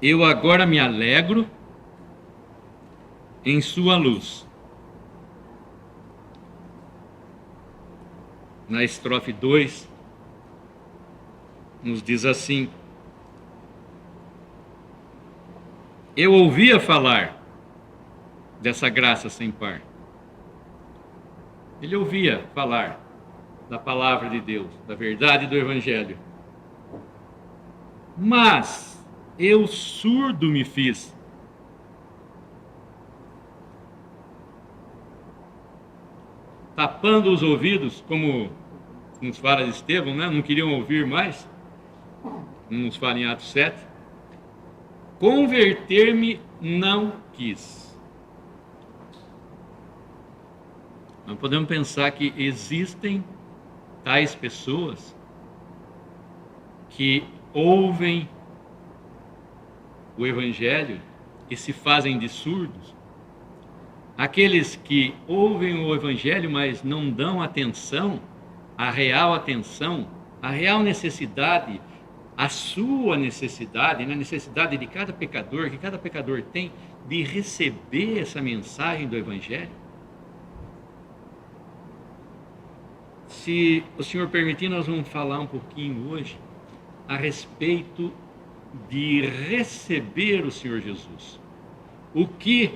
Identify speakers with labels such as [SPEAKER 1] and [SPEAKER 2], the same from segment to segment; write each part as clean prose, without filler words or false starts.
[SPEAKER 1] Eu agora me alegro em sua luz. Na estrofe 2, nos diz assim: eu ouvia falar dessa graça sem par. Ele ouvia falar da palavra de Deus, da verdade do Evangelho. Mas eu surdo me fiz. Tapando os ouvidos, como nos fala de Estevão, né? Não queriam ouvir mais, como nos fala em Atos 7. Converter-me não quis. Nós podemos pensar que existem tais pessoas que ouvem o Evangelho e se fazem de surdos. Aqueles que ouvem o Evangelho, mas não dão atenção, a real necessidade, a sua necessidade, a necessidade de cada pecador, que cada pecador tem, de receber essa mensagem do Evangelho. Se o Senhor permitir, nós vamos falar um pouquinho hoje a respeito de receber o Senhor Jesus. O que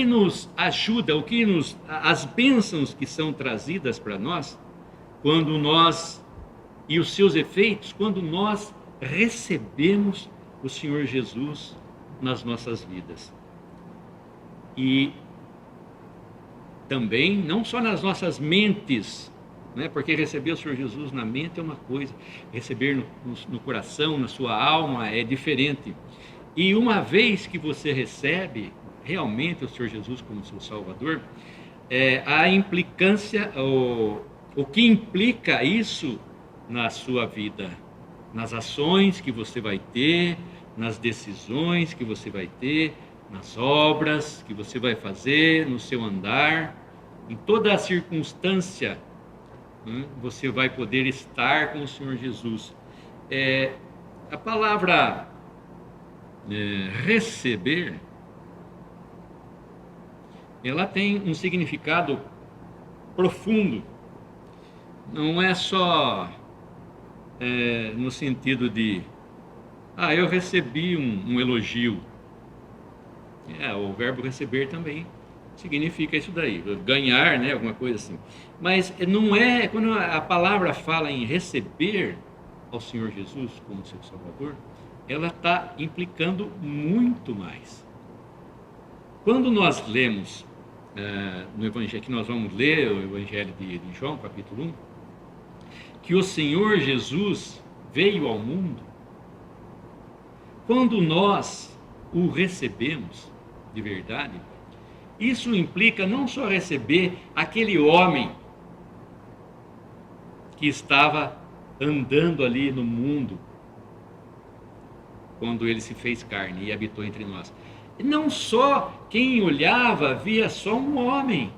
[SPEAKER 1] nos ajuda, as bênçãos que são trazidas para nós, quando nós, e os seus efeitos, quando nós recebemos o Senhor Jesus nas nossas vidas. E também, não só nas nossas mentes, porque receber o Senhor Jesus na mente é uma coisa, receber no coração, na sua alma, é diferente. E uma vez que você recebe realmente o Senhor Jesus como seu Salvador, a implicância, o que implica isso na sua vida, nas ações que você vai ter, nas decisões que você vai ter, nas obras que você vai fazer, no seu andar, em toda a circunstância, você vai poder estar com o Senhor Jesus. A palavra receber, ela tem um significado profundo. Não é só no sentido de eu recebi um elogio. O verbo receber também significa isso daí, ganhar, alguma coisa assim. Mas não é, quando a palavra fala em receber ao Senhor Jesus como seu Salvador, ela está implicando muito mais. Quando nós lemos no Evangelho, que nós vamos ler o Evangelho de João, capítulo 1, que o Senhor Jesus veio ao mundo, quando nós o recebemos de verdade, isso implica não só receber aquele homem que estava andando ali no mundo, quando ele se fez carne e habitou entre nós. Não só quem olhava via só um homem,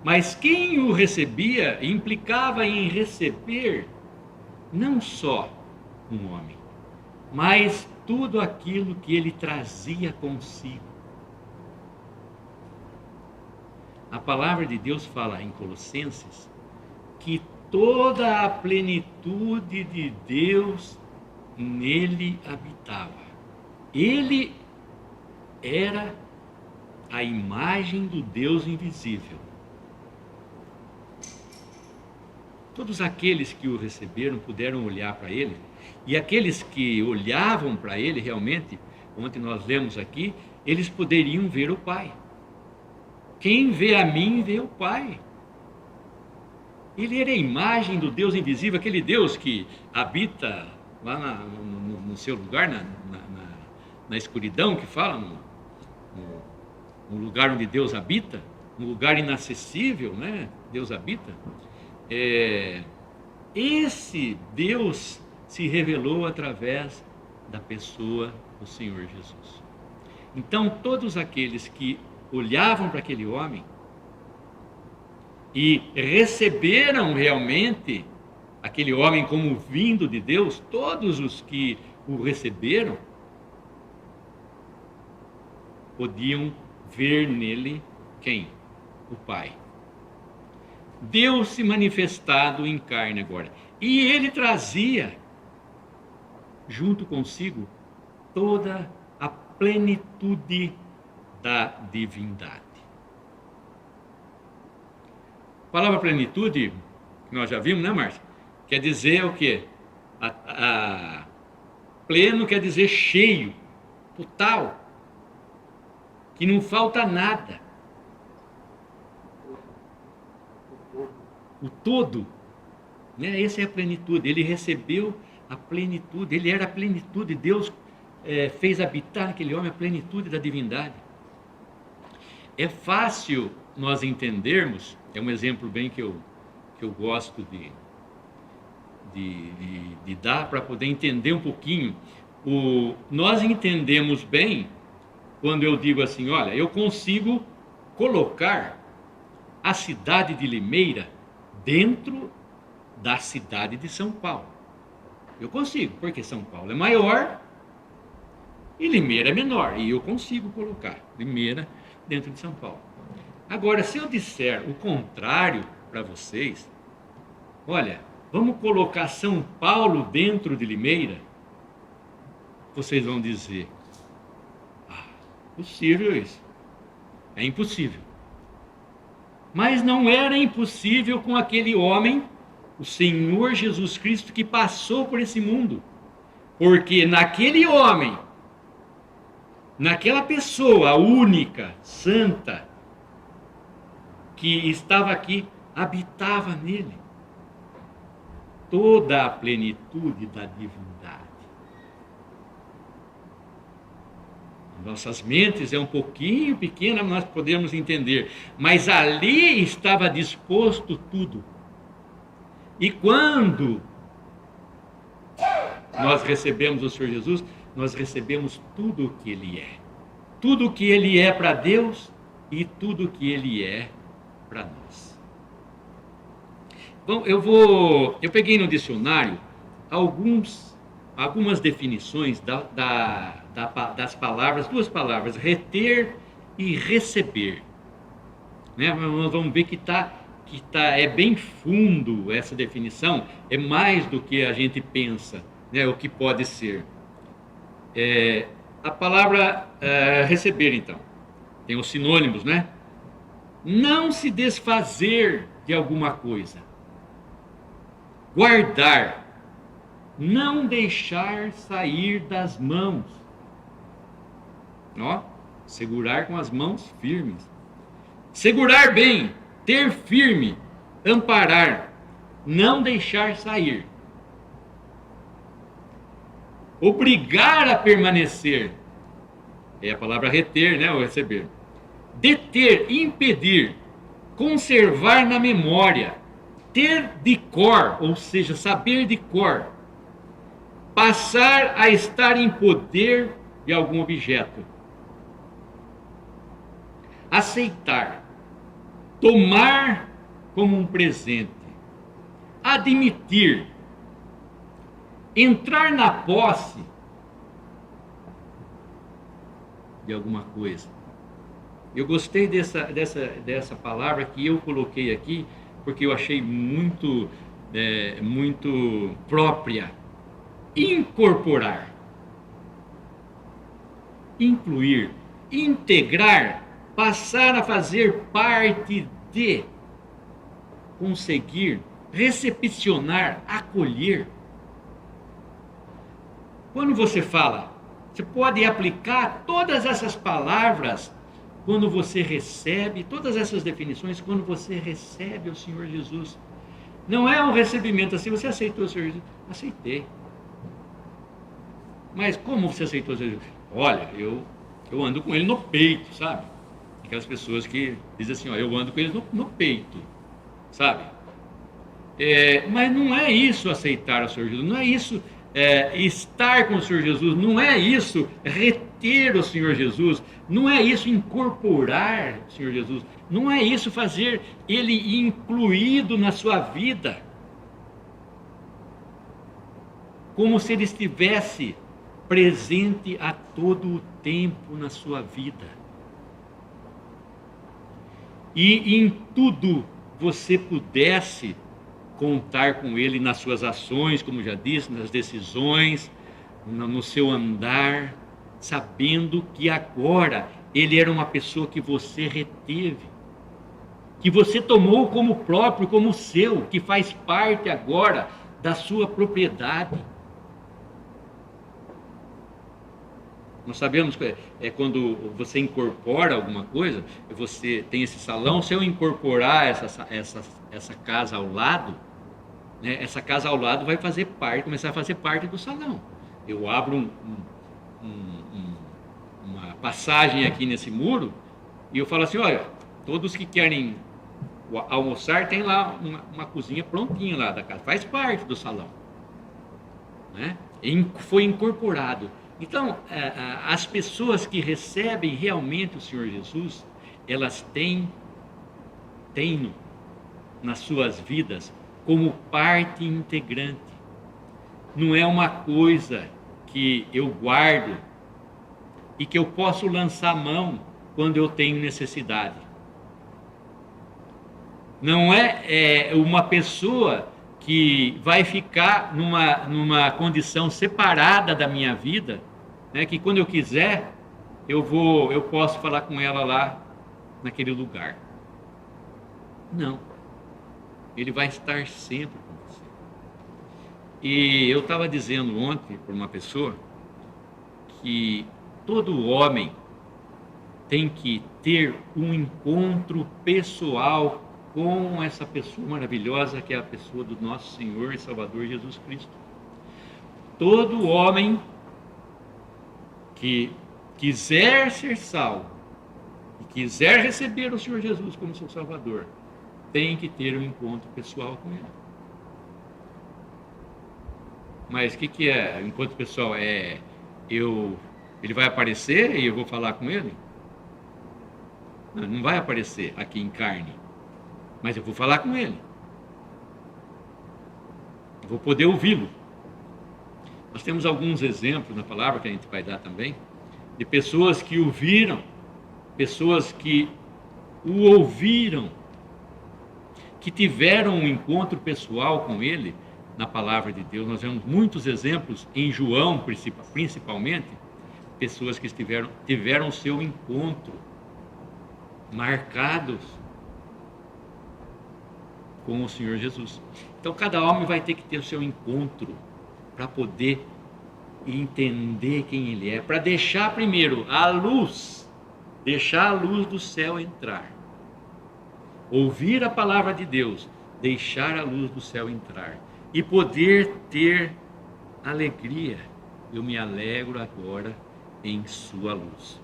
[SPEAKER 1] mas quem o recebia implicava em receber não só um homem, mas tudo aquilo que ele trazia consigo. A palavra de Deus fala em Colossenses que toda a plenitude de Deus nele habitava. Ele era a imagem do Deus invisível. Todos aqueles que o receberam puderam olhar para ele, e aqueles que olhavam para ele realmente, ontem nós lemos aqui, eles poderiam ver o Pai. Quem vê a mim, vê o Pai. Ele era a imagem do Deus invisível, aquele Deus que habita lá no seu lugar, na escuridão, que fala, no lugar onde Deus habita, no lugar inacessível, Deus habita. Esse Deus se revelou através da pessoa do Senhor Jesus. Então, todos aqueles que olhavam para aquele homem e receberam realmente aquele homem como vindo de Deus, todos os que o receberam podiam ver nele quem? O Pai. Deus se manifestado em carne agora. E ele trazia junto consigo toda a plenitude da divindade. A palavra plenitude, que nós já vimos, né, Márcia? Quer dizer o quê? Pleno quer dizer cheio, total, que não falta nada. O todo, né? Essa é a plenitude. Ele recebeu a plenitude, ele era a plenitude. Deus fez habitar naquele homem a plenitude da divindade. É fácil nós entendermos, é um exemplo bem que eu gosto de dar para poder entender um pouquinho. Nós entendemos bem quando eu digo assim, olha, eu consigo colocar a cidade de Limeira dentro da cidade de São Paulo. Eu consigo, porque São Paulo é maior e Limeira é menor, e eu consigo colocar Limeira dentro de São Paulo. Agora, se eu disser o contrário para vocês, olha, vamos colocar São Paulo dentro de Limeira, vocês vão dizer, possível isso, é impossível. Mas não era impossível com aquele homem, o Senhor Jesus Cristo, que passou por esse mundo. Porque naquele homem, naquela pessoa única, santa, que estava aqui, habitava nele toda a plenitude da divindade. Nossas mentes é um pouquinho pequena, nós podemos entender, mas ali estava disposto tudo. E quando nós recebemos o Senhor Jesus, nós recebemos tudo o que Ele é. Tudo o que Ele é para Deus e tudo o que Ele é para nós. Bom, eu peguei no dicionário algumas definições das palavras, duas palavras, reter e receber. Né? Nós vamos ver que é bem fundo essa definição, é mais do que a gente pensa, né, o que pode ser. A palavra receber, então, tem os sinônimos, né? Não se desfazer de alguma coisa, guardar, não deixar sair das mãos, ó, segurar com as mãos firmes, segurar bem, ter firme, amparar, não deixar sair, obrigar a permanecer, é a palavra reter, né, ou receber, deter, impedir, conservar na memória, ter de cor, ou seja, saber de cor, passar a estar em poder de algum objeto, aceitar, tomar como um presente, admitir, entrar na posse de alguma coisa. Eu gostei dessa palavra que eu coloquei aqui, porque eu achei muito própria. Incorporar, incluir, integrar, passar a fazer parte de, conseguir, recepcionar, acolher. Quando você fala, você pode aplicar todas essas palavras quando você recebe, todas essas definições, quando você recebe o Senhor Jesus. Não é um recebimento assim, você aceitou o Senhor Jesus? Aceitei. Mas como você aceitou o Senhor Jesus? Olha, eu ando com ele no peito, sabe? Aquelas pessoas que dizem assim, ó, eu ando com ele no peito, sabe? Mas não é isso aceitar o Senhor Jesus, não é isso estar com o Senhor Jesus, não é isso reter o Senhor Jesus, não é isso incorporar o Senhor Jesus, não é isso fazer ele incluído na sua vida. como se ele estivesse presente a todo o tempo na sua vida. E em tudo você pudesse contar com ele nas suas ações, como já disse, nas decisões, no seu andar, sabendo que agora ele era uma pessoa que você reteve, que você tomou como próprio, como seu, que faz parte agora da sua propriedade. Nós sabemos que quando você incorpora alguma coisa, você tem esse salão, se eu incorporar essa casa ao lado, né, essa casa ao lado vai fazer parte, começar a fazer parte do salão. Eu abro uma passagem aqui nesse muro e eu falo assim, olha, todos que querem almoçar, tem lá uma cozinha prontinha lá da casa, faz parte do salão, né? Foi incorporado. Então, as pessoas que recebem realmente o Senhor Jesus, elas têm nas suas vidas como parte integrante. Não é uma coisa que eu guardo e que eu posso lançar a mão quando eu tenho necessidade. Não é uma pessoa que vai ficar numa condição separada da minha vida, né, que quando eu quiser, eu posso falar com ela lá naquele lugar. Não. Ele vai estar sempre com você. E eu estava dizendo ontem para uma pessoa que todo homem tem que ter um encontro pessoal com essa pessoa maravilhosa que é a pessoa do nosso Senhor e Salvador Jesus Cristo. Todo homem que quiser ser salvo e quiser receber o Senhor Jesus como seu Salvador, tem que ter um encontro pessoal com Ele. Mas o que é encontro pessoal? Ele vai aparecer e eu vou falar com Ele? Não vai aparecer aqui em carne, mas eu vou falar com Ele. Eu vou poder ouvi-lo. Nós temos alguns exemplos na palavra que a gente vai dar também, de pessoas que o viram, pessoas que o ouviram, que tiveram um encontro pessoal com Ele na palavra de Deus. Nós vemos muitos exemplos em João, principalmente, pessoas que tiveram seu encontro marcados com o Senhor Jesus. Então cada homem vai ter que ter o seu encontro para poder entender quem Ele é, para deixar primeiro a luz do céu entrar, ouvir a palavra de Deus, deixar a luz do céu entrar e poder ter alegria. Eu me alegro agora em sua luz.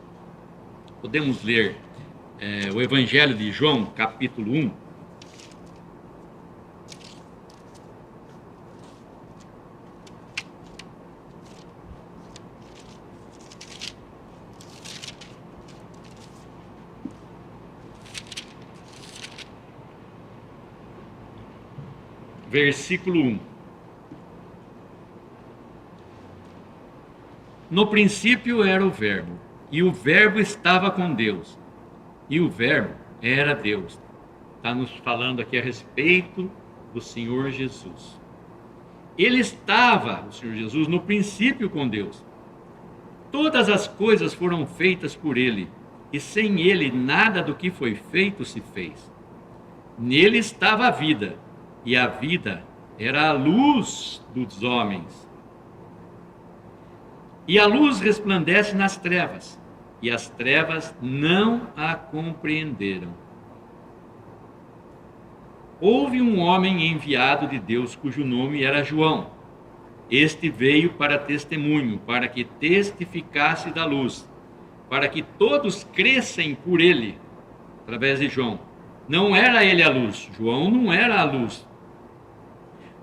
[SPEAKER 1] Podemos ler o Evangelho de João, capítulo 1. Versículo 1. No princípio era o Verbo, e o Verbo estava com Deus, e o Verbo era Deus. Está nos falando aqui a respeito do Senhor Jesus. Ele estava, o Senhor Jesus, no princípio com Deus. Todas as coisas foram feitas por Ele, e sem Ele nada do que foi feito se fez. Nele estava a vida, e a vida era a luz dos homens. E a luz resplandece nas trevas, e as trevas não a compreenderam. Houve um homem enviado de Deus, cujo nome era João. Este veio para testemunho, para que testificasse da luz, para que todos crescem por ele, através de João. Não era ele a luz, João não era a luz,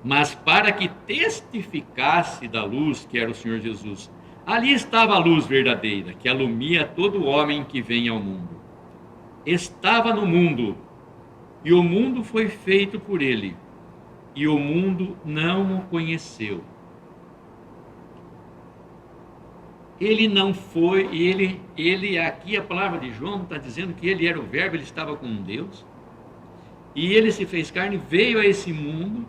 [SPEAKER 1] mas para que testificasse da luz, que era o Senhor Jesus. Ali estava a luz verdadeira, que alumia todo homem que vem ao mundo. Estava no mundo, e o mundo foi feito por ele, e o mundo não o conheceu. Ele não foi, ele aqui a palavra de João está dizendo que ele era o Verbo, ele estava com Deus, e ele se fez carne, veio a esse mundo,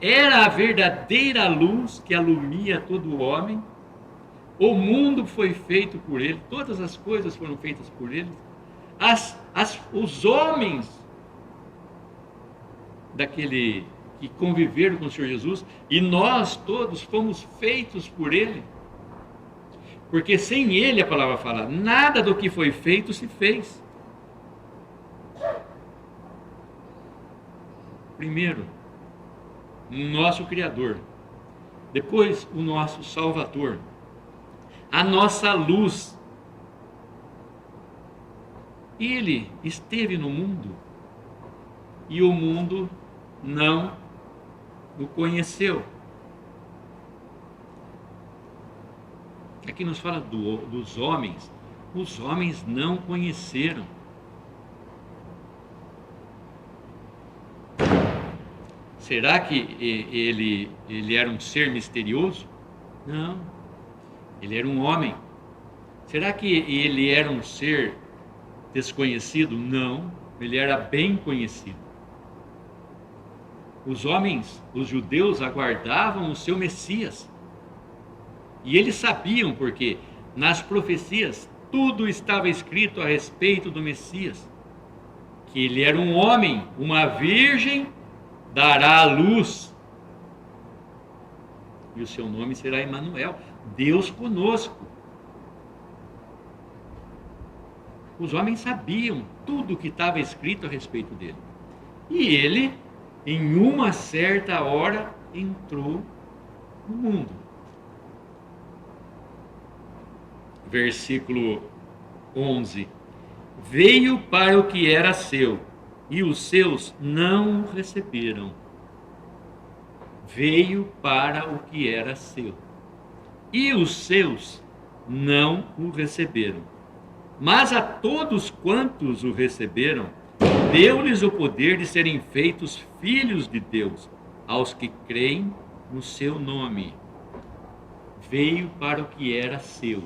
[SPEAKER 1] era a verdadeira luz que alumia todo homem, o mundo foi feito por ele, todas as coisas foram feitas por ele, os homens daquele que conviveram com o Senhor Jesus, e nós todos fomos feitos por ele, porque sem ele, a palavra fala, nada do que foi feito se fez. Primeiro, o nosso Criador, depois o nosso Salvador, a nossa luz. Ele esteve no mundo e o mundo não o conheceu. Aqui nos fala dos homens. Os homens não conheceram. Será que ele era um ser misterioso? Não. Ele era um homem. Será que ele era um ser desconhecido? Não. Ele era bem conhecido. Os homens, os judeus, aguardavam o seu Messias. E eles sabiam, porque nas profecias tudo estava escrito a respeito do Messias. Que ele era um homem, uma virgem dará a luz. E o seu nome será Emanuel, Deus conosco. Os homens sabiam tudo o que estava escrito a respeito dele. E ele, em uma certa hora, entrou no mundo. Versículo 11. Veio para o que era seu, e os seus não o receberam. Veio para o que era seu, e os seus não o receberam. Mas a todos quantos o receberam, deu-lhes o poder de serem feitos filhos de Deus, aos que creem no seu nome. Veio para o que era seu,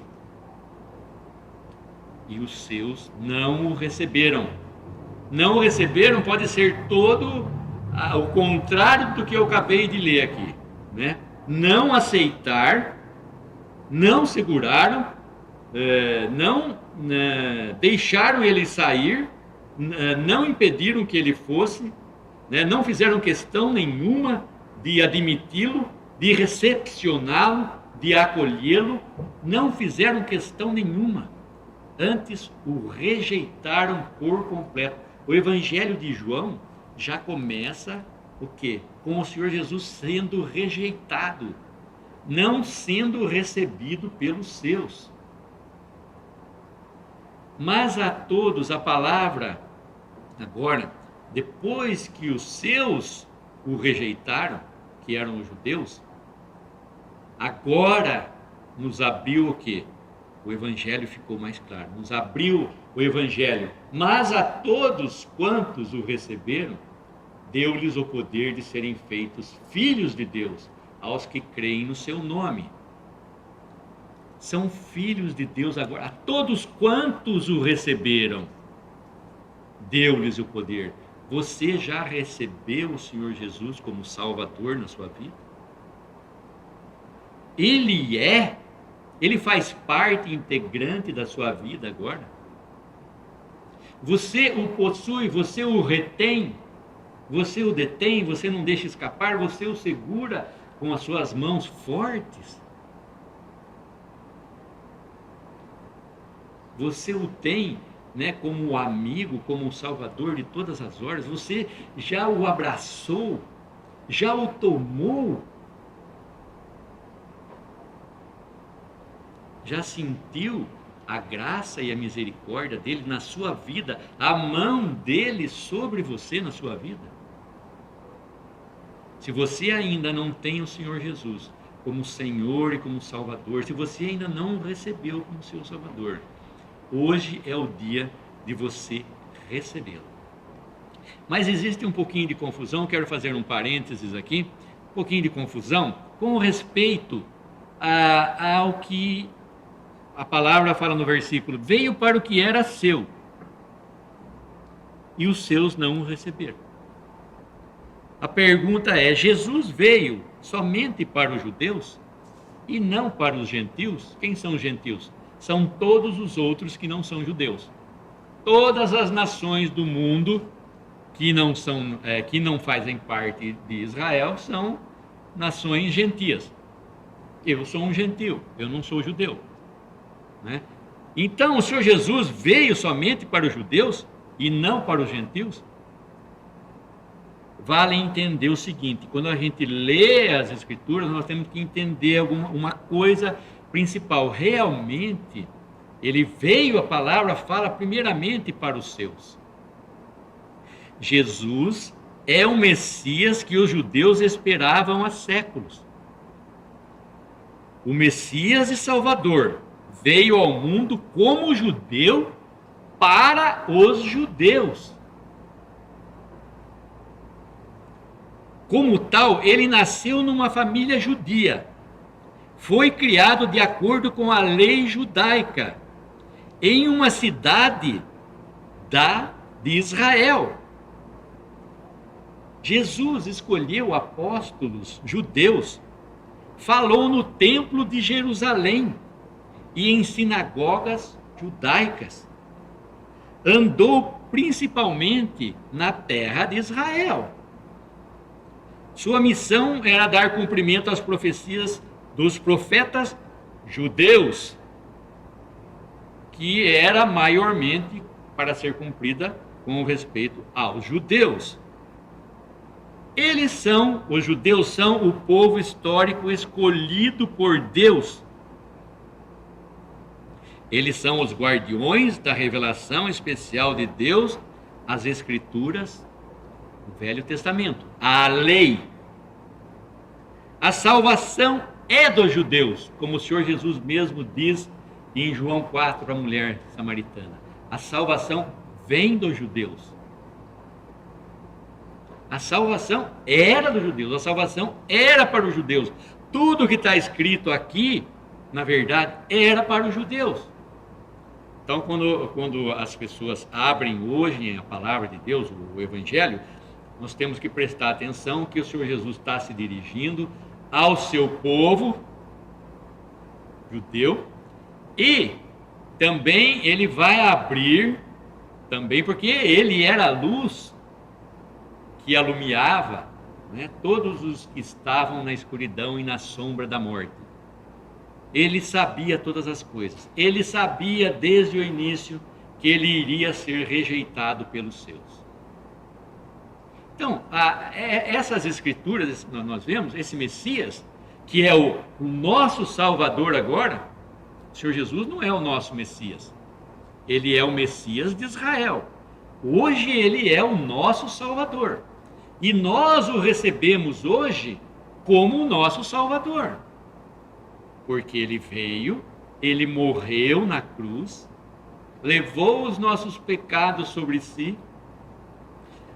[SPEAKER 1] e os seus não o receberam. Não o receberam pode ser todo o contrário do que eu acabei de ler aqui, né? Não aceitar, não seguraram, não deixaram ele sair, não impediram que ele fosse, né? Não fizeram questão nenhuma de admiti-lo, de recepcioná-lo, de acolhê-lo, não fizeram questão nenhuma. Antes o rejeitaram por completo. O Evangelho de João já começa o quê? Com o Senhor Jesus sendo rejeitado, não sendo recebido pelos seus. Mas a todos a palavra, agora, depois que os seus o rejeitaram, que eram os judeus, agora nos abriu o quê? O Evangelho ficou mais claro, nos abriu o Evangelho. Mas a todos quantos o receberam, deu-lhes o poder de serem feitos filhos de Deus, aos que creem no seu nome. São filhos de Deus agora. A todos quantos o receberam, deu-lhes o poder. Você já recebeu o Senhor Jesus como Salvador na sua vida? Ele faz parte integrante da sua vida agora. Você o possui, você o retém, você o detém, você não deixa escapar, você o segura com as suas mãos fortes. Você o tem, né, como amigo, como o Salvador de todas as horas. Você já o abraçou, já o tomou. Já sentiu a graça e a misericórdia dele na sua vida, a mão dele sobre você na sua vida? Se você ainda não tem o Senhor Jesus como Senhor e como Salvador, se você ainda não o recebeu como seu Salvador, hoje é o dia de você recebê-lo. Mas existe um pouquinho de confusão, quero fazer um parênteses aqui, um pouquinho de confusão com respeito ao que a palavra fala no versículo: veio para o que era seu, e os seus não o receberam. A pergunta é: Jesus veio somente para os judeus e não para os gentios? Quem são os gentios? São todos os outros que não são judeus. Todas as nações do mundo que não fazem parte de Israel são nações gentias. Eu sou um gentio, eu não sou judeu, né? Então o Senhor Jesus veio somente para os judeus e não para os gentios? Vale entender o seguinte: quando a gente lê as Escrituras, nós temos que entender uma coisa principal. Realmente, ele veio, a palavra fala primeiramente para os seus. Jesus é o Messias que os judeus esperavam há séculos. O Messias e Salvador veio ao mundo como judeu para os judeus. Como tal, ele nasceu numa família judia. Foi criado de acordo com a lei judaica, em uma cidade de Israel. Jesus escolheu apóstolos judeus, falou no templo de Jerusalém e em sinagogas judaicas. Andou principalmente na terra de Israel. Sua missão era dar cumprimento às profecias dos profetas judeus, que era maiormente para ser cumprida com respeito aos judeus. Os judeus são o povo histórico escolhido por Deus. Eles são os guardiões da revelação especial de Deus, as Escrituras, o Velho Testamento, a lei. A salvação é dos judeus, como o Senhor Jesus mesmo diz em João 4 para a mulher samaritana. A salvação vem dos judeus. A salvação era dos judeus, a salvação era para os judeus. Tudo que está escrito aqui, na verdade, era para os judeus. Então, quando as pessoas abrem hoje a palavra de Deus, o Evangelho, nós temos que prestar atenção que o Senhor Jesus está se dirigindo ao seu povo judeu, e também ele vai abrir, também porque ele era a luz que alumiava, né, todos os que estavam na escuridão e na sombra da morte. Ele sabia todas as coisas. Ele sabia desde o início que ele iria ser rejeitado pelos seus. Então, essas escrituras, nós vemos, esse Messias, que é o nosso Salvador agora. O Senhor Jesus não é o nosso Messias. Ele é o Messias de Israel. Hoje ele é o nosso Salvador. E nós o recebemos hoje como o nosso Salvador. Porque ele veio, ele morreu na cruz, levou os nossos pecados sobre si,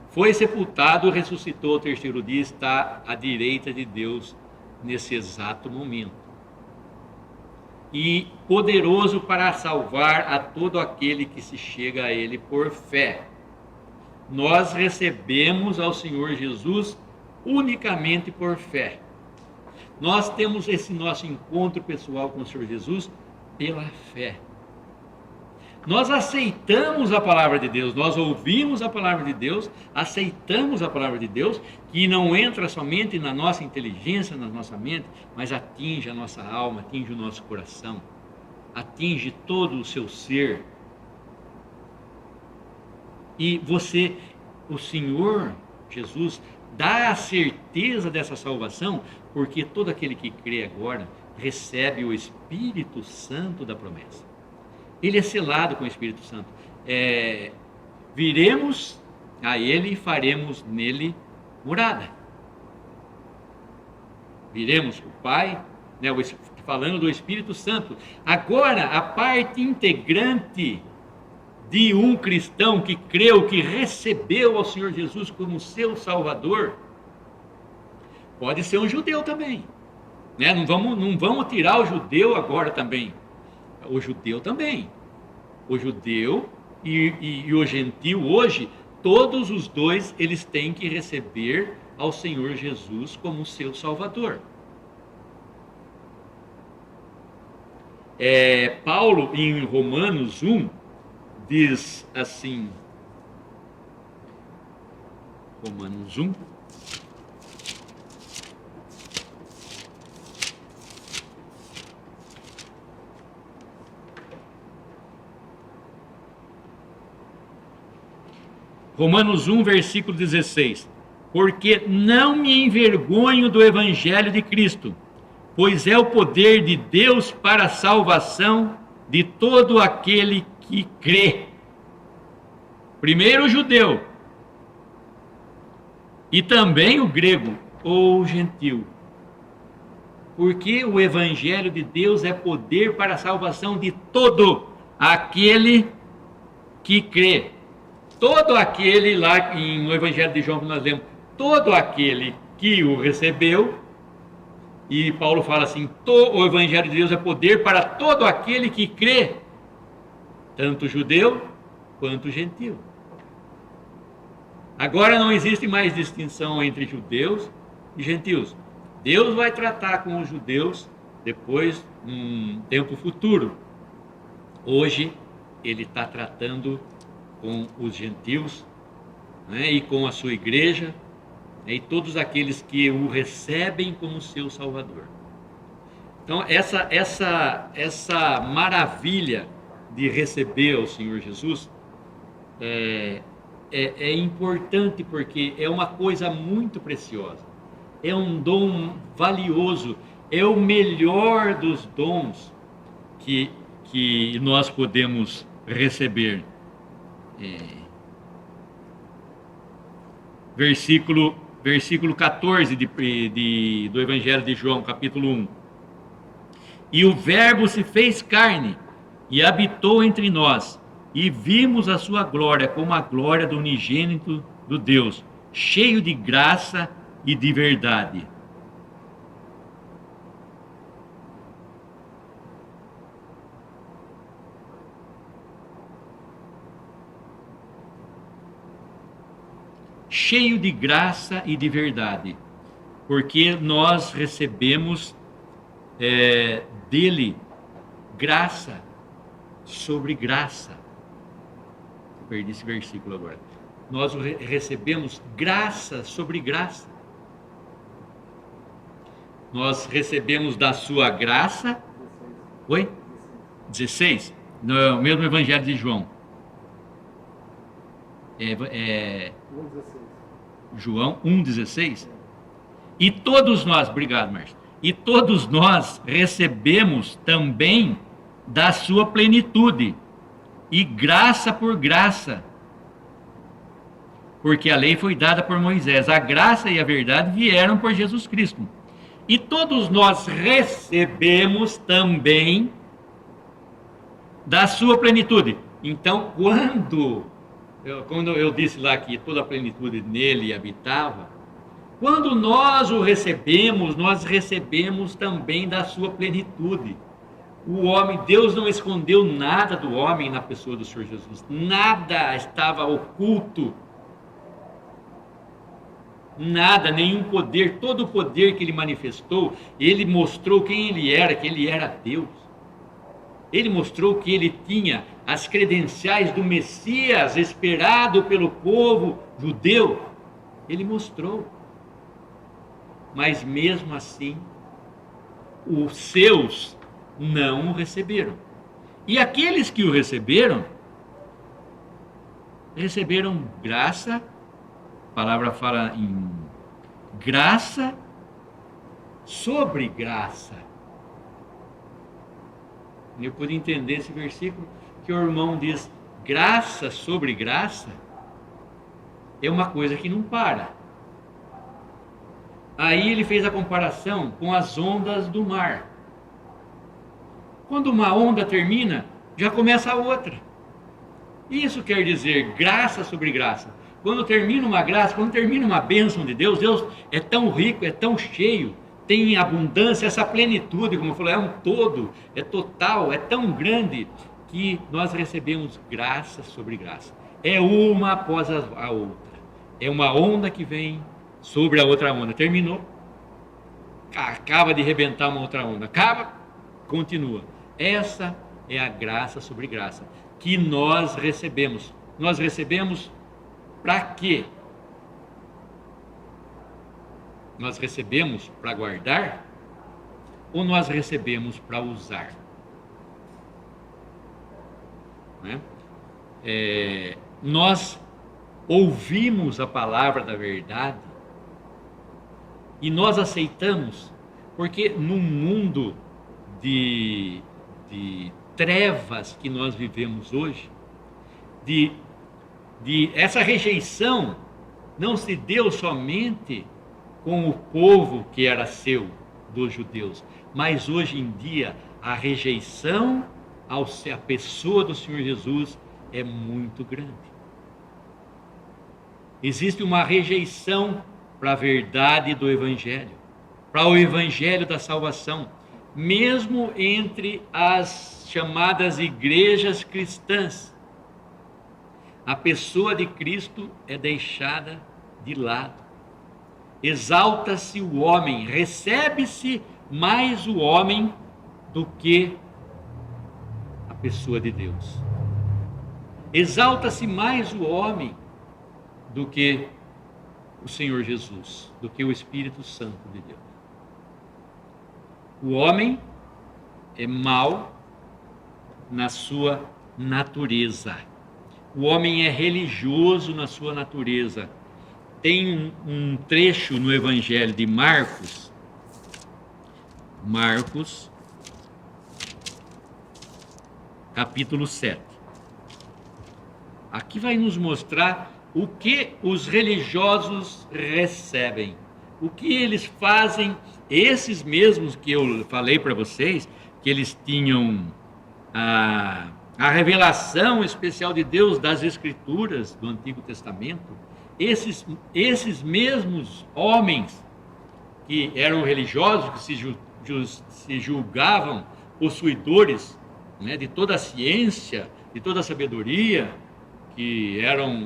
[SPEAKER 1] foi sepultado, ressuscitou ao terceiro dia, está à direita de Deus nesse exato momento. E poderoso para salvar a todo aquele que se chega a ele por fé. Nós recebemos ao Senhor Jesus unicamente por fé. Nós temos esse nosso encontro pessoal com o Senhor Jesus pela fé. Nós aceitamos a palavra de Deus, nós ouvimos a palavra de Deus, aceitamos a palavra de Deus, que não entra somente na nossa inteligência, na nossa mente, mas atinge a nossa alma, atinge o nosso coração, atinge todo o seu ser. E o Senhor Jesus, dá a certeza dessa salvação, porque todo aquele que crê agora recebe o Espírito Santo da promessa. Ele é selado com o Espírito Santo. Viremos a ele e faremos nele morada. Viremos o Pai, né, falando do Espírito Santo. Agora, a parte integrante de um cristão que creu, que recebeu ao Senhor Jesus como seu Salvador, pode ser um judeu também. né? Não vamos tirar o judeu agora também. O judeu também. O judeu e o gentio hoje, todos os dois, eles têm que receber ao Senhor Jesus como seu Salvador. Paulo, em Romanos 1, diz assim, Romanos 1, versículo 16: porque não me envergonho do evangelho de Cristo, pois é o poder de Deus para a salvação de todo aquele que crê. Primeiro o judeu, e também o grego ou gentil. Porque o evangelho de Deus é poder para a salvação de todo aquele que crê. Todo aquele, lá no evangelho de João que nós lemos, todo aquele que o recebeu. E Paulo fala assim: o evangelho de Deus é poder para todo aquele que crê, tanto judeu quanto gentil. Agora não existe mais distinção entre judeus e gentios. Deus vai tratar com os judeus depois, num tempo futuro. Hoje ele está tratando com os gentios, né, e com a sua igreja, e todos aqueles que o recebem como seu Salvador. Então essa maravilha de receber o Senhor Jesus é importante, porque é uma coisa muito preciosa, é um dom valioso, é o melhor dos dons que nós podemos receber. Versículo 14 do Evangelho de João, capítulo 1. E o Verbo se fez carne e habitou entre nós, e vimos a sua glória como a glória do unigênito do Deus, cheio de graça e de verdade. Cheio de graça e de verdade, porque nós recebemos dele graça sobre graça. Eu perdi esse versículo agora. Nós recebemos graça sobre graça. Nós recebemos da sua graça. Oi? 16? No mesmo Evangelho de João. João 1,16. E todos nós, obrigado, Márcio. E todos nós recebemos também da sua plenitude, e graça por graça, porque a lei foi dada por Moisés, a graça e a verdade vieram por Jesus Cristo. E todos nós recebemos também da sua plenitude. Então, quando eu disse lá que toda a plenitude nele habitava, quando nós o recebemos, nós recebemos também da sua plenitude. O homem, Deus não escondeu nada do homem na pessoa do Senhor Jesus. Nada estava oculto. Nada, nenhum poder, todo o poder que ele manifestou, ele mostrou quem ele era, que ele era Deus. Ele mostrou que ele tinha as credenciais do Messias esperado pelo povo judeu. Ele mostrou. Mas mesmo assim, os seus não o receberam. E aqueles que o receberam graça. A palavra fala em graça sobre graça. Eu pude entender esse versículo que o irmão diz: graça sobre graça é uma coisa que não para. Aí ele fez a comparação com as ondas do mar. Quando uma onda termina, já começa a outra. Isso quer dizer graça sobre graça. Quando termina uma graça, quando termina uma bênção de Deus, Deus é tão rico, é tão cheio, tem abundância, essa plenitude, como eu falei, é um todo, é total, é tão grande que nós recebemos graça sobre graça. É uma após a outra. É uma onda que vem sobre a outra onda. Terminou, acaba de rebentar uma outra onda. Acaba, continua. Essa é a graça sobre graça que nós recebemos. Nós recebemos para quê? Nós recebemos para guardar ou nós recebemos para usar? Né? Nós ouvimos a palavra da verdade e nós aceitamos, porque no mundo de trevas que nós vivemos hoje, essa rejeição não se deu somente com o povo que era seu, dos judeus, mas hoje em dia a rejeição à pessoa do Senhor Jesus é muito grande. Existe uma rejeição para a verdade do Evangelho, para o Evangelho da salvação, mesmo entre as chamadas igrejas cristãs. A pessoa de Cristo é deixada de lado. Exalta-se o homem, recebe-se mais o homem do que a pessoa de Deus. Exalta-se mais o homem do que o Senhor Jesus, do que o Espírito Santo de Deus. O homem é mau na sua natureza. O homem é religioso na sua natureza. Tem um trecho no Evangelho de Marcos, capítulo 7. Aqui vai nos mostrar o que os religiosos recebem, o que eles fazem, esses mesmos que eu falei para vocês, que eles tinham a revelação especial de Deus das Escrituras do Antigo Testamento. Esses mesmos homens que eram religiosos, que se julgavam possuidores, né, de toda a ciência, de toda a sabedoria, que eram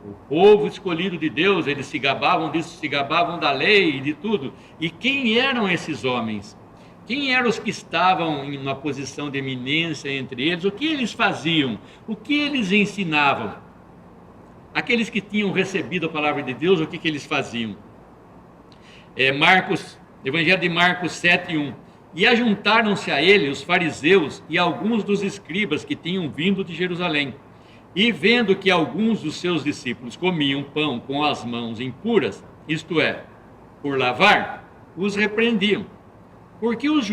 [SPEAKER 1] o povo escolhido de Deus, eles se gabavam disso, se gabavam da lei e de tudo. E quem eram esses homens? Quem eram os que estavam em uma posição de eminência entre eles? O que eles faziam? O que eles ensinavam? Aqueles que tinham recebido a palavra de Deus, o que eles faziam? Evangelho de Marcos 7:1. E ajuntaram-se a ele os fariseus e alguns dos escribas que tinham vindo de Jerusalém. E vendo que alguns dos seus discípulos comiam pão com as mãos impuras, isto é, por lavar, os repreendiam. Porque os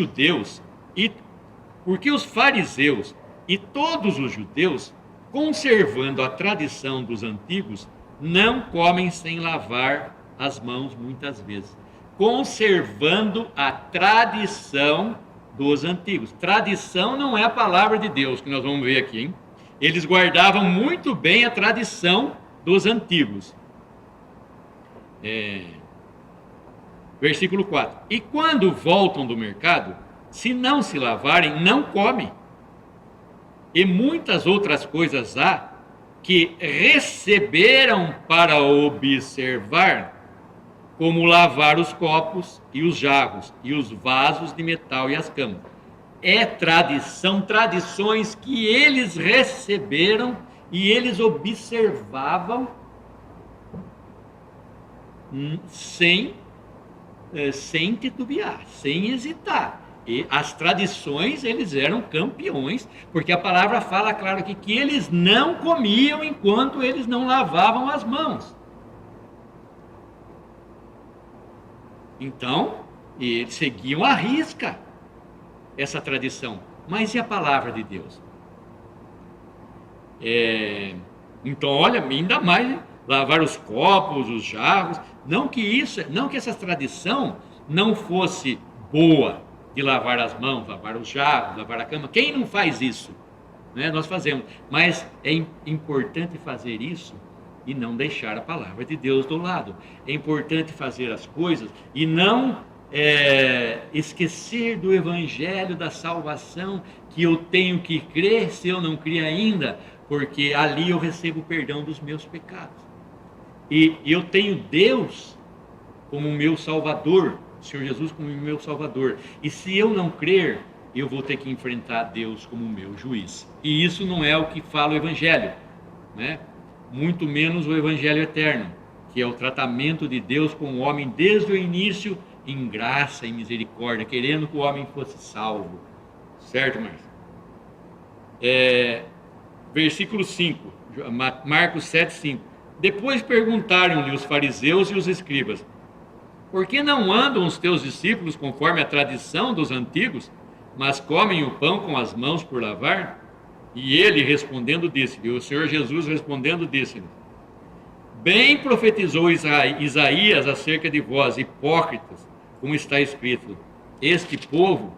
[SPEAKER 1] fariseus e todos os judeus, conservando a tradição dos antigos, não comem sem lavar as mãos muitas vezes. Conservando a tradição dos antigos. Tradição não é a palavra de Deus, que nós vamos ver aqui, hein? Eles guardavam muito bem a tradição dos antigos. Versículo 4. E quando voltam do mercado, se não se lavarem, não comem. E muitas outras coisas há que receberam para observar, como lavar os copos e os jarros e os vasos de metal e as camas. São tradições que eles receberam e eles observavam sem titubear, sem hesitar. E as tradições, eles eram campeões, porque a palavra fala, claro, que eles não comiam enquanto eles não lavavam as mãos. Então, eles seguiam à risca essa tradição. Mas e a palavra de Deus? Então, olha, ainda mais lavar os copos, os jarros. Não que essa tradição não fosse boa, de lavar as mãos, lavar os jarros, lavar a cama. Quem não faz isso? Né? Nós fazemos. Mas é importante fazer isso e não deixar a palavra de Deus do lado. É importante fazer as coisas e não esquecer do evangelho da salvação, que eu tenho que crer se eu não criar ainda, porque ali eu recebo o perdão dos meus pecados. E eu tenho Deus como meu Salvador, o Senhor Jesus como meu Salvador. E se eu não crer, eu vou ter que enfrentar Deus como meu juiz. E isso não é o que fala o Evangelho, né? Muito menos o Evangelho eterno, que é o tratamento de Deus com o homem desde o início, em graça e misericórdia, querendo que o homem fosse salvo. Certo, Márcio? Versículo 5, Marcos 7, 5. Depois perguntaram-lhe os fariseus e os escribas: por que não andam os teus discípulos conforme a tradição dos antigos, mas comem o pão com as mãos por lavar? E ele respondendo disse-lhe, o Senhor Jesus respondendo disse-lhe: bem profetizou Isaías acerca de vós, hipócritas, como está escrito: este povo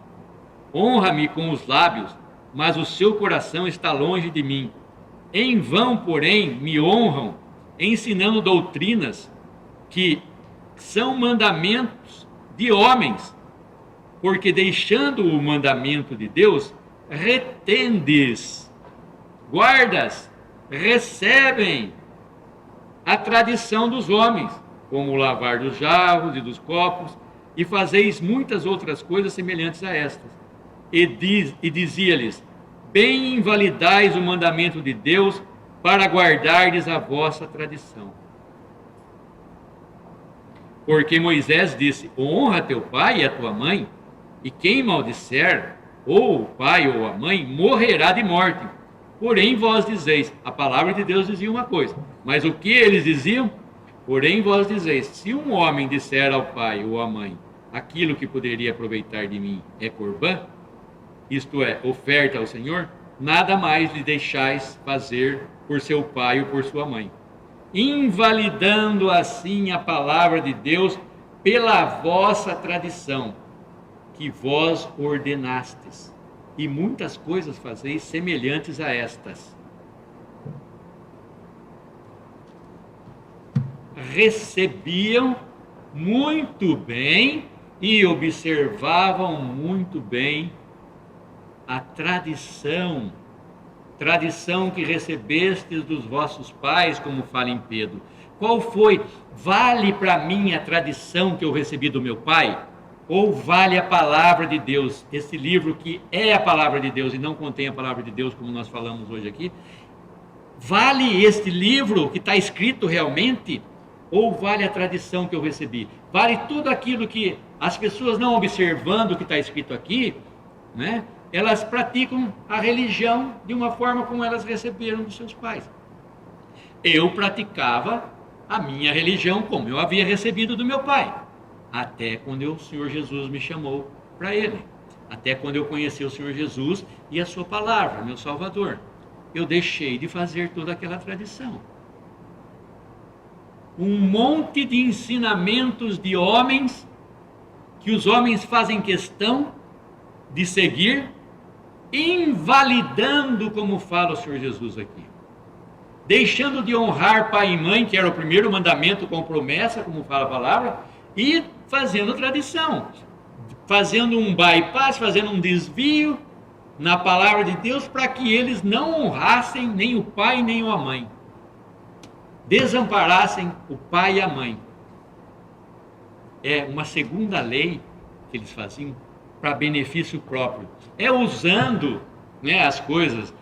[SPEAKER 1] honra-me com os lábios, mas o seu coração está longe de mim. Em vão, porém, me honram, ensinando doutrinas que são mandamentos de homens, porque deixando o mandamento de Deus, retendes, guardas, recebem a tradição dos homens, como o lavar dos jarros e dos copos, e fazeis muitas outras coisas semelhantes a estas. E dizia-lhes: bem invalidais o mandamento de Deus para guardardes a vossa tradição. Porque Moisés disse: honra teu pai e a tua mãe, e quem maldisser ou o pai ou a mãe morrerá de morte. Porém vós dizeis, a palavra de Deus dizia uma coisa, mas o que eles diziam? Porém vós dizeis, se um homem disser ao pai ou à mãe, aquilo que poderia aproveitar de mim é corbã, isto é, oferta ao Senhor, nada mais lhe deixais fazer por seu pai ou por sua mãe, invalidando assim a palavra de Deus pela vossa tradição, que vós ordenastes, e muitas coisas fazeis semelhantes a estas. Recebiam muito bem e observavam muito bem a tradição que recebestes dos vossos pais, como fala em Pedro. Qual foi? Vale para mim a tradição que eu recebi do meu pai? Ou vale a palavra de Deus, esse livro que é a palavra de Deus e não contém a palavra de Deus, como nós falamos hoje aqui? Vale este livro que está escrito realmente? Ou vale a tradição que eu recebi? Vale tudo aquilo que as pessoas, não observando o que está escrito aqui, né, elas praticam a religião de uma forma como elas receberam dos seus pais. Eu praticava a minha religião como eu havia recebido do meu pai, até quando o Senhor Jesus me chamou para ele, até quando eu conheci o Senhor Jesus e a sua palavra, meu Salvador. Eu deixei de fazer toda aquela tradição. Um monte de ensinamentos de homens, que os homens fazem questão de seguir, invalidando, como fala o Senhor Jesus aqui, deixando de honrar pai e mãe, que era o primeiro mandamento com promessa, como fala a palavra, e fazendo tradição, fazendo um bypass, fazendo um desvio na palavra de Deus, para que eles não honrassem nem o pai nem a mãe, desamparassem o pai e a mãe. É uma segunda lei que eles faziam para benefício próprio, usando, né, as coisas,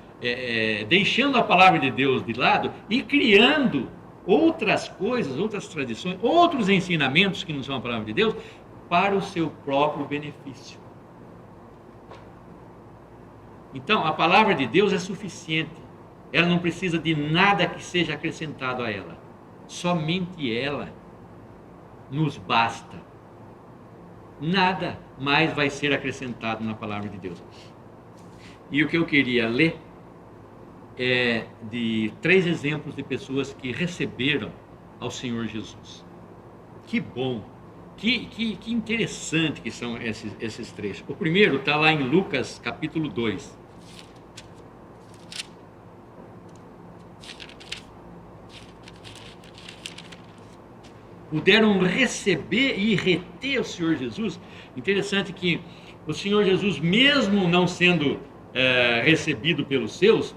[SPEAKER 1] deixando a palavra de Deus de lado e criando outras coisas, outras tradições, outros ensinamentos que não são a palavra de Deus, para o seu próprio benefício. Então, a palavra de Deus é suficiente, ela não precisa de nada que seja acrescentado a ela, somente ela nos basta. Nada mais vai ser acrescentado na palavra de Deus. E o que eu queria ler é de 3 exemplos de pessoas que receberam ao Senhor Jesus. Que bom, que interessante que são esses 3. O primeiro está lá em Lucas capítulo 2. puderam receber e reter o Senhor Jesus. Interessante que o Senhor Jesus, mesmo não sendo recebido pelos seus,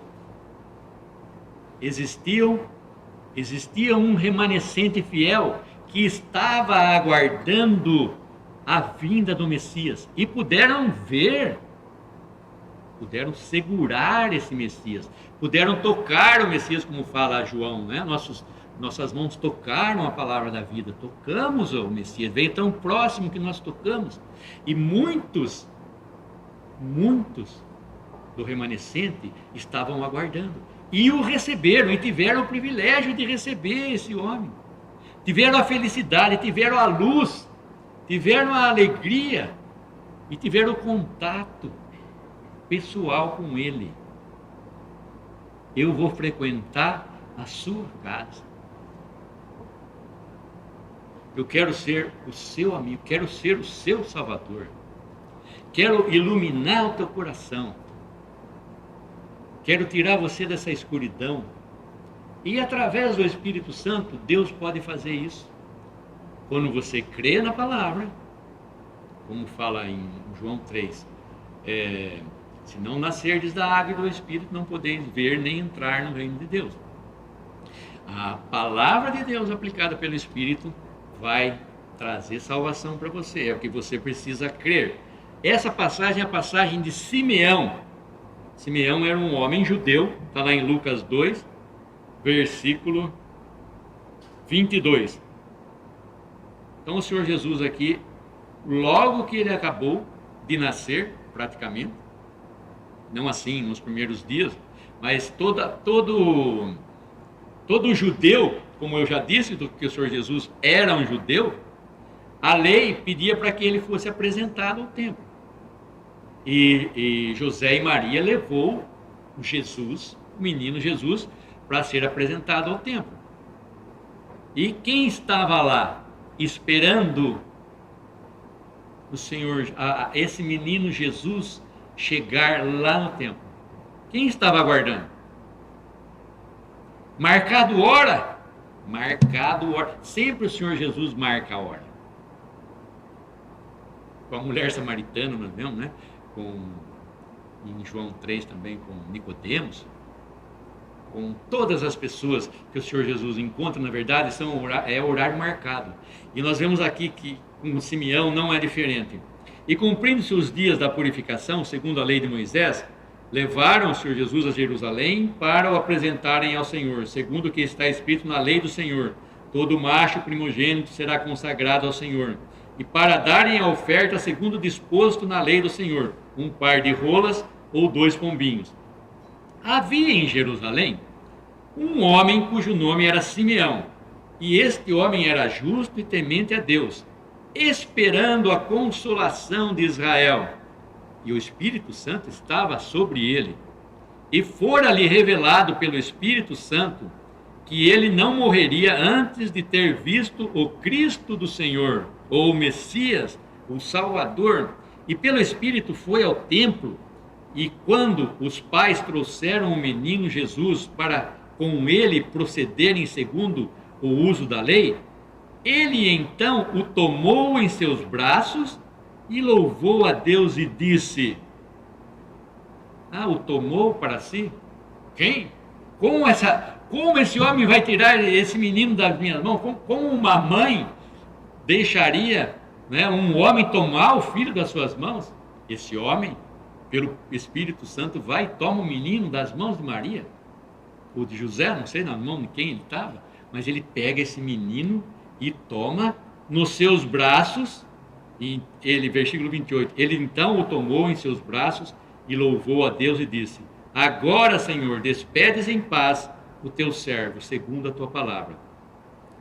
[SPEAKER 1] existia um remanescente fiel que estava aguardando a vinda do Messias, e puderam ver, puderam segurar esse Messias, puderam tocar o Messias, como fala João, né? Nossas mãos tocaram a palavra da vida, tocamos o Messias, veio tão próximo que nós tocamos, e muitos do remanescente estavam aguardando, e o receberam, e tiveram o privilégio de receber esse homem, tiveram a felicidade, tiveram a luz, tiveram a alegria, e tiveram o contato pessoal com ele. Eu vou frequentar a sua casa. Eu quero ser o seu amigo, quero ser o seu salvador. Quero iluminar o teu coração. Quero tirar você dessa escuridão. E através do Espírito Santo, Deus pode fazer isso. Quando você crê na palavra, como fala em João 3, se não nascerdes da água e do Espírito, não podeis ver nem entrar no reino de Deus. A palavra de Deus aplicada pelo Espírito vai trazer salvação para você, é o que você precisa crer. Essa passagem é a passagem de Simeão. Simeão era um homem judeu, está lá em Lucas 2, versículo 22. Então o Senhor Jesus aqui, logo que ele acabou de nascer, praticamente, não assim nos primeiros dias, mas todo judeu, como eu já disse, que o Senhor Jesus era um judeu, a lei pedia para que ele fosse apresentado ao templo. E José e Maria levou o menino Jesus, para ser apresentado ao templo. E quem estava lá esperando o Senhor, esse menino Jesus chegar lá no templo? Quem estava aguardando? Marcado hora. Sempre o Senhor Jesus marca a hora. Com a mulher samaritana, nós vemos, né? Em João 3 também, com Nicodemos, com todas as pessoas que o Senhor Jesus encontra, na verdade, é horário marcado. E nós vemos aqui que com Simeão não é diferente. E cumprindo-se os dias da purificação, segundo a lei de Moisés, levaram o Senhor Jesus a Jerusalém para o apresentarem ao Senhor, segundo o que está escrito na lei do Senhor: todo macho primogênito será consagrado ao Senhor. E para darem a oferta segundo disposto na lei do Senhor, um par de rolas ou 2 pombinhos. Havia em Jerusalém um homem cujo nome era Simeão, e este homem era justo e temente a Deus, esperando a consolação de Israel. E o Espírito Santo estava sobre ele. E fora-lhe revelado pelo Espírito Santo que ele não morreria antes de ter visto o Cristo do Senhor, ou o Messias, o Salvador. E pelo Espírito foi ao templo. E quando os pais trouxeram o menino Jesus para com ele procederem segundo o uso da lei, ele então o tomou em seus braços e louvou a Deus e disse: o tomou para si? Quem? Como esse homem vai tirar esse menino das minhas mãos? Como uma mãe deixaria, né, um homem tomar o filho das suas mãos? Esse homem, pelo Espírito Santo, vai e toma o menino das mãos de Maria, ou de José, não sei na mão de quem ele estava, mas ele pega esse menino e toma nos seus braços. E ele, versículo 28, ele então o tomou em seus braços e louvou a Deus e disse: agora, Senhor, despedes em paz o teu servo, segundo a tua palavra,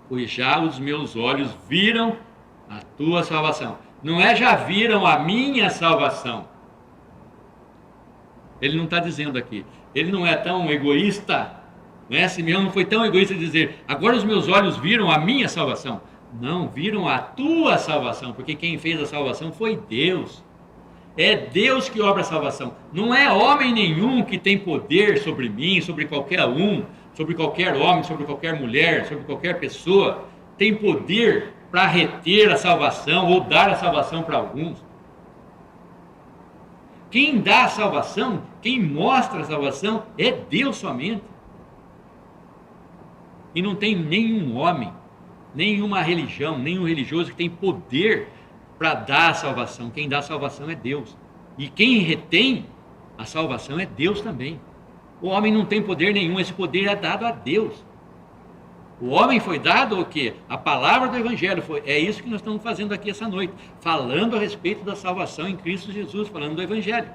[SPEAKER 1] pois já os meus olhos viram a tua salvação. Não é já viram a minha salvação. Ele não está dizendo aqui, ele não é tão egoísta, né? Simeão não foi tão egoísta de dizer: agora os meus olhos viram a minha salvação. Não, viram a tua salvação, porque quem fez a salvação foi Deus. É Deus que obra a salvação. Não é homem nenhum que tem poder sobre mim, sobre qualquer um, sobre qualquer homem, sobre qualquer mulher, sobre qualquer pessoa. tem poder para reter a salvação ou dar a salvação para alguns. Quem dá a salvação, quem mostra a salvação é Deus somente. E não tem nenhum homem, nenhuma religião, nenhum religioso que tem poder para dar a salvação. Quem dá a salvação é Deus. E quem retém a salvação é Deus também. O homem não tem poder nenhum, esse poder é dado a Deus. O homem foi dado o quê? A palavra do Evangelho. É isso que nós estamos fazendo aqui essa noite, falando a respeito da salvação em Cristo Jesus, falando do Evangelho.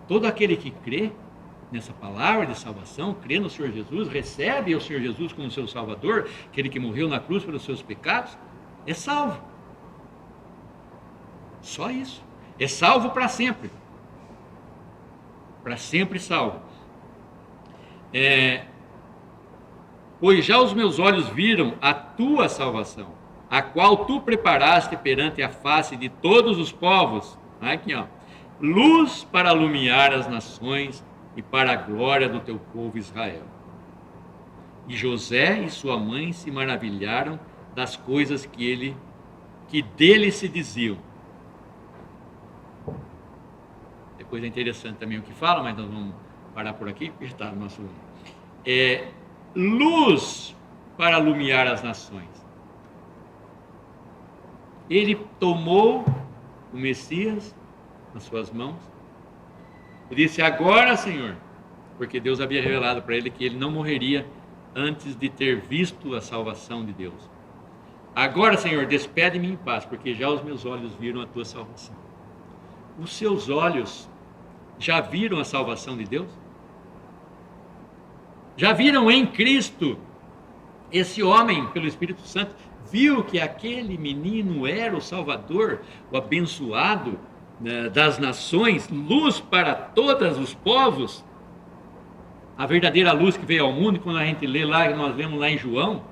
[SPEAKER 1] Todo aquele que crê nessa palavra de salvação, crê no Senhor Jesus, recebe o Senhor Jesus como seu Salvador, aquele que morreu na cruz pelos seus pecados, é salvo. Só isso. É salvo para sempre. Para sempre salvo. Pois já os meus olhos viram a tua salvação, a qual tu preparaste perante a face de todos os povos. Aqui, ó. Luz para iluminar as nações e para a glória do teu povo Israel. E José e sua mãe se maravilharam das coisas que dele se diziam. É coisa interessante também o que fala, mas nós vamos parar por aqui, porque está no nosso... luz para iluminar as nações. Ele tomou o Messias nas suas mãos e disse: agora, Senhor, porque Deus havia revelado para ele que ele não morreria antes de ter visto a salvação de Deus. Agora, Senhor, despede-me em paz, porque já os meus olhos viram a tua salvação. Os seus olhos já viram a salvação de Deus? Já viram em Cristo? Esse homem, pelo Espírito Santo, viu que aquele menino era o Salvador, o abençoado das nações, luz para todos os povos, a verdadeira luz que veio ao mundo. E quando a gente lê lá, nós lemos lá em João,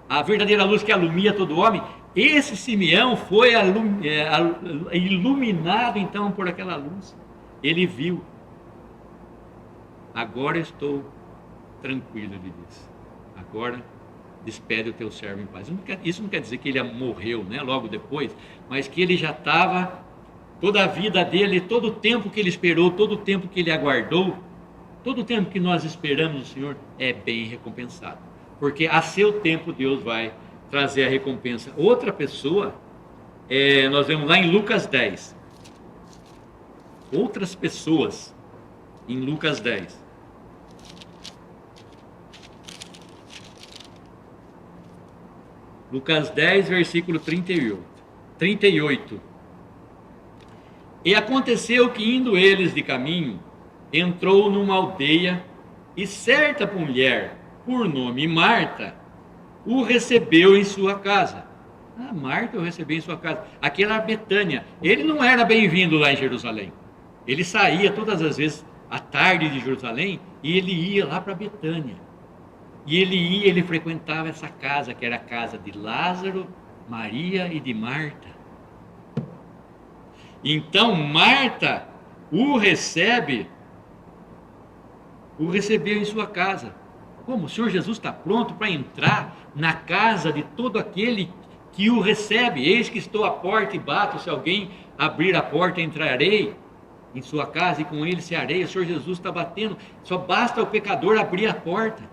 [SPEAKER 1] a verdadeira luz que alumia todo homem, esse Simeão foi iluminado então por aquela luz. Ele viu. Agora estou tranquilo, ele disse. Agora despede o teu servo em paz. Isso não quer dizer que ele morreu, né, logo depois, mas que ele já estava, toda a vida dele, todo o tempo que ele esperou, todo o tempo que ele aguardou, todo o tempo que nós esperamos o Senhor é bem recompensado, porque a seu tempo Deus vai trazer a recompensa. Outra pessoa, nós vemos lá em Lucas 10, outras pessoas em Lucas 10. Lucas 10, versículo 38. E aconteceu que, indo eles de caminho, entrou numa aldeia, e certa mulher, por nome Marta, o recebeu em sua casa. Marta o recebeu em sua casa. Aqui era Betânia. Ele não era bem-vindo lá em Jerusalém. Ele saía todas as vezes à tarde de Jerusalém, e ele ia lá para Betânia. E ele frequentava essa casa, que era a casa de Lázaro, Maria e de Marta. Então Marta o recebeu em sua casa. Como? O Senhor Jesus está pronto para entrar na casa de todo aquele que o recebe. Eis que estou à porta e bato, se alguém abrir a porta, entrarei em sua casa e com ele cearei. O Senhor Jesus está batendo, só basta o pecador abrir a porta.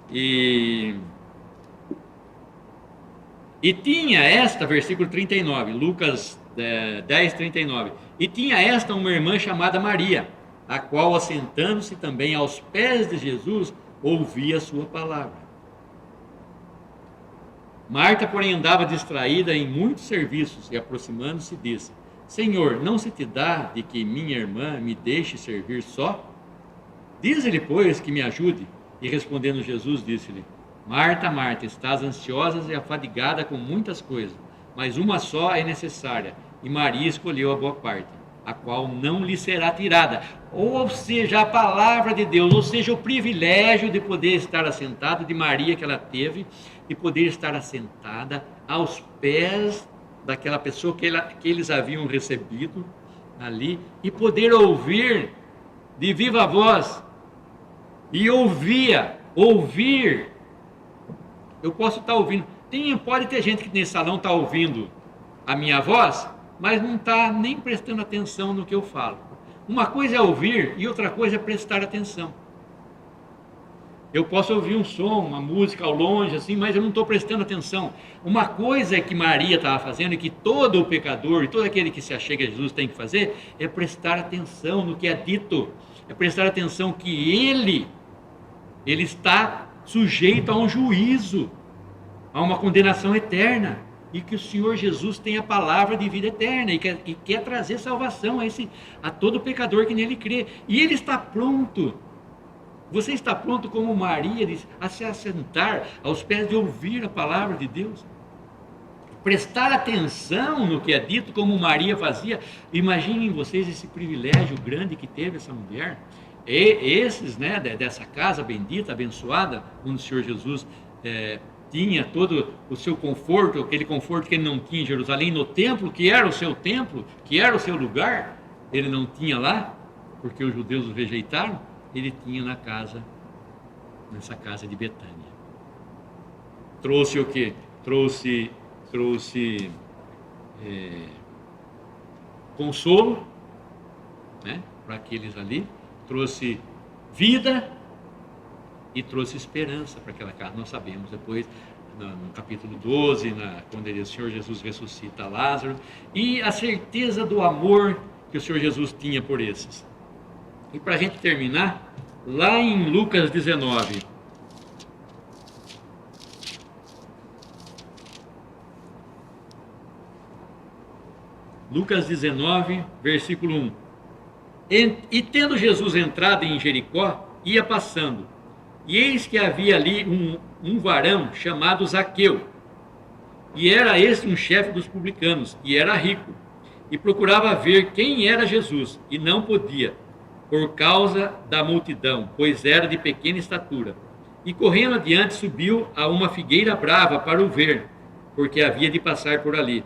[SPEAKER 1] E tinha esta, versículo 39, Lucas 10, 39, e tinha esta uma irmã chamada Maria, a qual, assentando-se também aos pés de Jesus, ouvia a sua palavra. Marta, porém, andava distraída em muitos serviços, e aproximando-se disse: Senhor, não se te dá de que minha irmã me deixe servir só? Diz-lhe, pois, que me ajude. E respondendo Jesus, disse-lhe: Marta, Marta, estás ansiosa e afadigada com muitas coisas, mas uma só é necessária, e Maria escolheu a boa parte, a qual não lhe será tirada. Ou seja, a palavra de Deus, ou seja, o privilégio de poder estar assentada, de Maria que ela teve, de poder estar assentada aos pés daquela pessoa que eles haviam recebido ali, e poder ouvir de viva voz, e ouvir Eu posso estar ouvindo. Pode ter gente que nesse salão está ouvindo a minha voz, mas não está nem prestando atenção no que eu falo. Uma coisa é ouvir e outra coisa é prestar atenção. Eu posso ouvir um som, uma música ao longe, assim, mas eu não estou prestando atenção. Uma coisa é que Maria estava fazendo e que todo o pecador e todo aquele que se achega a Jesus tem que fazer é prestar atenção no que é dito. É prestar atenção que ele está sujeito a um juízo, a uma condenação eterna, e que o Senhor Jesus tem a palavra de vida eterna e quer trazer salvação a todo pecador que nele crê. E ele está pronto. Você está pronto, como Maria disse, a se assentar aos pés de ouvir a palavra de Deus? Prestar atenção no que é dito, como Maria fazia. Imaginem vocês esse privilégio grande que teve essa mulher. Esses, né, dessa casa bendita, abençoada, onde o Senhor Jesus tinha todo o seu conforto, aquele conforto que ele não tinha em Jerusalém, no templo, que era o seu templo, que era o seu lugar, ele não tinha lá, porque os judeus o rejeitaram. Ele tinha nessa casa de Betânia. Trouxe o quê? Trouxe consolo, né, para aqueles ali, trouxe vida e trouxe esperança para aquela casa. Nós sabemos depois, no capítulo 12, quando o Senhor Jesus ressuscita Lázaro, e a certeza do amor que o Senhor Jesus tinha por esses. E para a gente terminar, lá em Lucas 19, Lucas 19, versículo 1. E tendo Jesus entrado em Jericó, ia passando, e eis que havia ali um varão chamado Zaqueu, e era este um chefe dos publicanos, e era rico, e procurava ver quem era Jesus, e não podia, por causa da multidão, pois era de pequena estatura. E correndo adiante subiu a uma figueira brava para o ver, porque havia de passar por ali.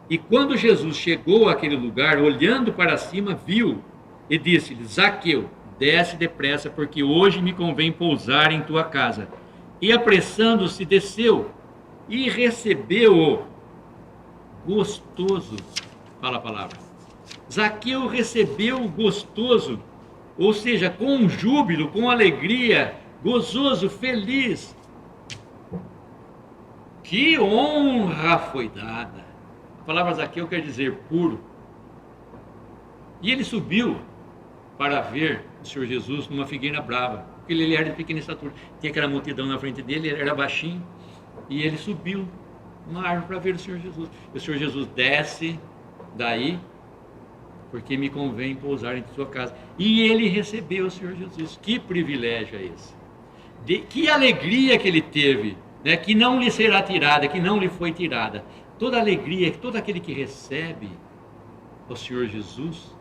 [SPEAKER 1] E quando Jesus chegou àquele lugar, olhando para cima, viu e disse-lhe: Zaqueu, desce depressa, porque hoje me convém pousar em tua casa. E apressando-se, desceu e recebeu-o gostoso. Fala a palavra. Zaqueu recebeu gostoso, ou seja, com júbilo, com alegria, gozoso, feliz. Que honra foi dada. A palavra Zaqueu quer dizer puro. E ele subiu para ver o Senhor Jesus numa figueira brava, porque ele era de pequena estatura. Tinha aquela multidão na frente dele, ele era baixinho, e ele subiu uma árvore para ver o Senhor Jesus. E o Senhor Jesus desce daí, porque me convém pousar em sua casa. E ele recebeu o Senhor Jesus. Que privilégio é esse? Que alegria que ele teve, né? Que não lhe será tirada, que não lhe foi tirada. Toda alegria, todo aquele que recebe o Senhor Jesus,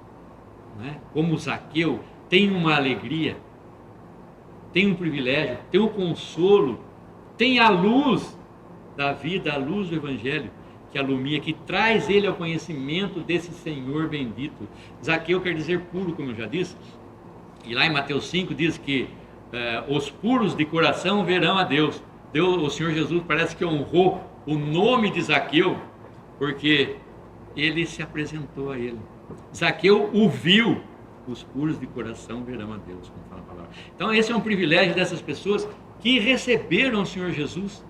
[SPEAKER 1] né? Como Zaqueu, tem uma alegria, tem um privilégio, tem um consolo, tem a luz da vida, a luz do Evangelho, que alumia, que traz ele ao conhecimento desse Senhor bendito. Zaqueu quer dizer puro, como eu já disse, e lá em Mateus 5 diz que os puros de coração verão a Deus. O Senhor Jesus parece que honrou o nome de Zaqueu, porque ele se apresentou a ele. Zaqueu o viu. Os puros de coração verão a Deus, como fala a palavra. Então esse é um privilégio dessas pessoas que receberam o Senhor Jesus.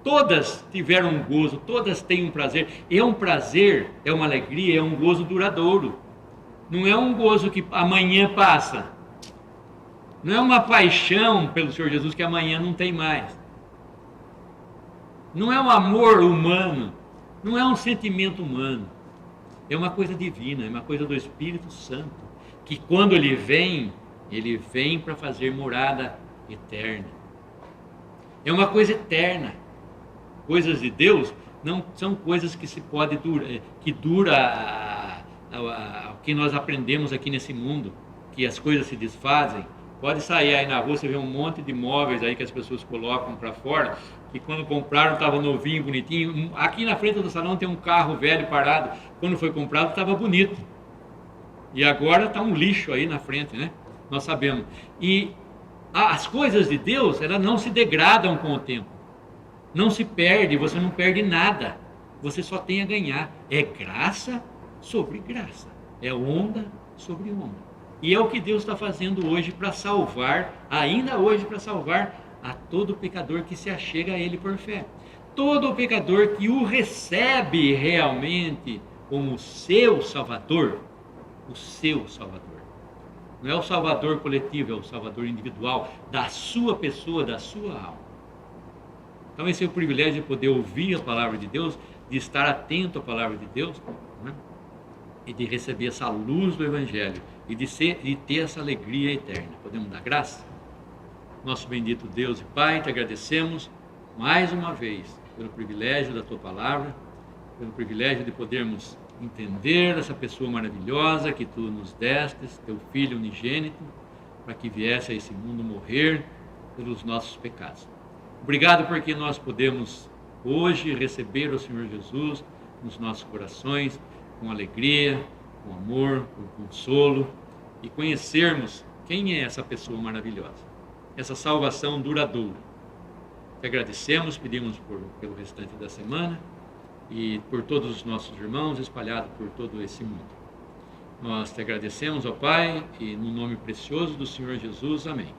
[SPEAKER 1] Todas tiveram um gozo, todas têm um prazer. É um prazer, é uma alegria, é um gozo duradouro. Não é um gozo que amanhã passa. Não é uma paixão pelo Senhor Jesus que amanhã não tem mais. Não é um amor humano. Não é um sentimento humano. É uma coisa divina, é uma coisa do Espírito Santo. Que quando ele vem para fazer morada eterna. É uma coisa eterna. Coisas de Deus não são coisas que se pode dura o que nós aprendemos aqui nesse mundo, que as coisas se desfazem. Pode sair aí na rua, você vê um monte de móveis aí que as pessoas colocam para fora, que quando compraram estava novinho, bonitinho. Aqui na frente do salão tem um carro velho parado, quando foi comprado estava bonito. E agora está um lixo aí na frente, né? Nós sabemos. E as coisas de Deus, elas não se degradam com o tempo. Não se perde, você não perde nada. Você só tem a ganhar. É graça sobre graça. É onda sobre onda. E é o que Deus está fazendo hoje para salvar, ainda hoje para salvar a todo pecador que se achega a Ele por fé. Todo pecador que o recebe realmente como seu Salvador, o seu Salvador. Não é o Salvador coletivo, é o Salvador individual da sua pessoa, da sua alma. Então esse é o privilégio de poder ouvir a palavra de Deus, de estar atento à palavra de Deus, né? E de receber essa luz do Evangelho e de ter essa alegria eterna. Podemos dar graça? Nosso bendito Deus e Pai, te agradecemos mais uma vez pelo privilégio da tua palavra, pelo privilégio de podermos entender essa pessoa maravilhosa que tu nos destes, teu Filho unigênito, para que viesse a esse mundo morrer pelos nossos pecados. Obrigado porque nós podemos hoje receber o Senhor Jesus nos nossos corações, com alegria, com amor, com consolo, e conhecermos quem é essa pessoa maravilhosa, essa salvação duradoura. Te agradecemos, pedimos pelo restante da semana e por todos os nossos irmãos espalhados por todo esse mundo. Nós te agradecemos, ó Pai, e no nome precioso do Senhor Jesus, amém.